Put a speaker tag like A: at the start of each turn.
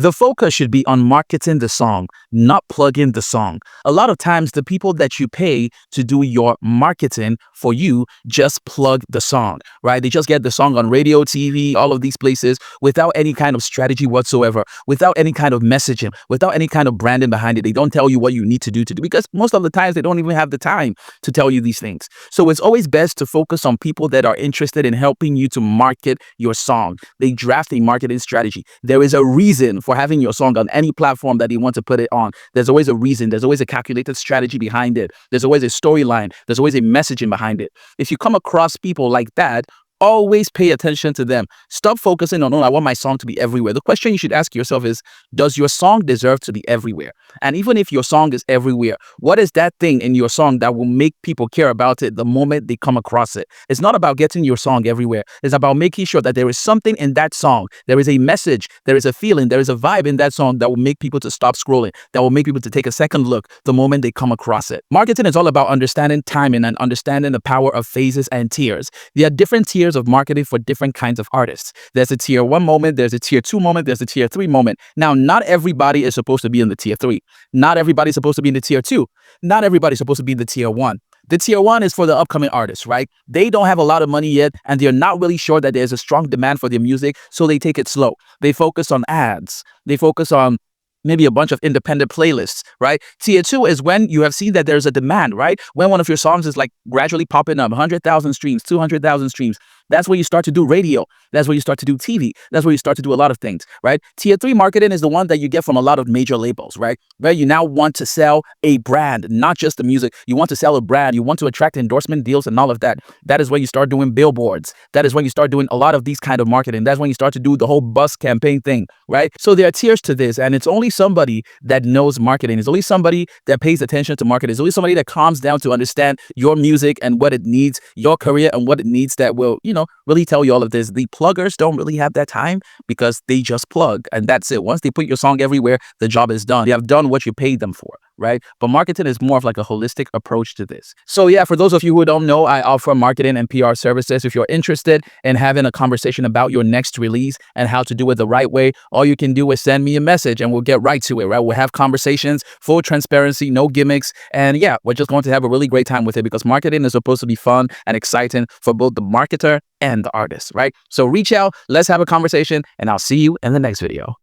A: The focus should be on marketing the song, not plugging the song. A lot of times, the people that you pay to do your marketing for you just plug the song, right? They just get the song on radio, TV, all of these places without any kind of strategy whatsoever, without any kind of messaging, without any kind of branding behind it. They don't tell you what you need to do because most of the times they don't even have the time to tell you these things. So it's always best to focus on people that are interested in helping you to market your song. They draft a marketing strategy. There is a reason for having your song on any platform that they want to put it on. There's always a reason. There's always a calculated strategy behind it. There's always a storyline. There's always a messaging behind it. If you come across people like that, always pay attention to them. Stop focusing on, oh, I want my song to be everywhere. The question you should ask yourself is, does your song deserve to be everywhere? And even if your song is everywhere, what is that thing in your song that will make people care about it the moment they come across it? It's not about getting your song everywhere. It's about making sure that there is something in that song. There is a message, there is a feeling, there is a vibe in that song that will make people to stop scrolling, that will make people to take a second look the moment they come across it. Marketing is all about understanding timing and understanding the power of phases and tiers. There are different tiers of marketing for different kinds of artists. There's a tier 1 moment, there's a tier 2 moment, there's a tier 3 moment. Now, not everybody is supposed to be in the tier 3. Not everybody's supposed to be in the tier 2. Not everybody's supposed to be in the tier 1. The tier 1 is for the upcoming artists, right? They don't have a lot of money yet, and they're not really sure that there's a strong demand for their music, so they take it slow. They focus on ads. They focus on maybe a bunch of independent playlists, right? Tier 2 is when you have seen that there's a demand, right? When one of your songs is like gradually popping up, 100,000 streams, 200,000 streams. That's where you start to do radio. That's where you start to do TV. That's where you start to do a lot of things, right? Tier 3 marketing is the one that you get from a lot of major labels, right? Where you now want to sell a brand, not just the music. You want to sell a brand. You want to attract endorsement deals and all of that. That is when you start doing billboards. That is when you start doing a lot of these kind of marketing. That's when you start to do the whole bus campaign thing, right? So there are tiers to this, and it's only somebody that knows marketing. It's only somebody that pays attention to marketing. It's only somebody that calms down to understand your music and what it needs, your career and what it needs, that will, really tell you all of this. The pluggers don't really have that time because they just plug and that's it. Once they put your song everywhere, the job is done. They have done what you paid them for, right? But marketing is more of like a holistic approach to this. So yeah, for those of you who don't know, I offer marketing and PR services. If you're interested in having a conversation about your next release and how to do it the right way, all you can do is send me a message and we'll get right to it, right? We'll have conversations, full transparency, no gimmicks. And yeah, we're just going to have a really great time with it because marketing is supposed to be fun and exciting for both the marketer and the artist, right? So reach out, let's have a conversation, and I'll see you in the next video.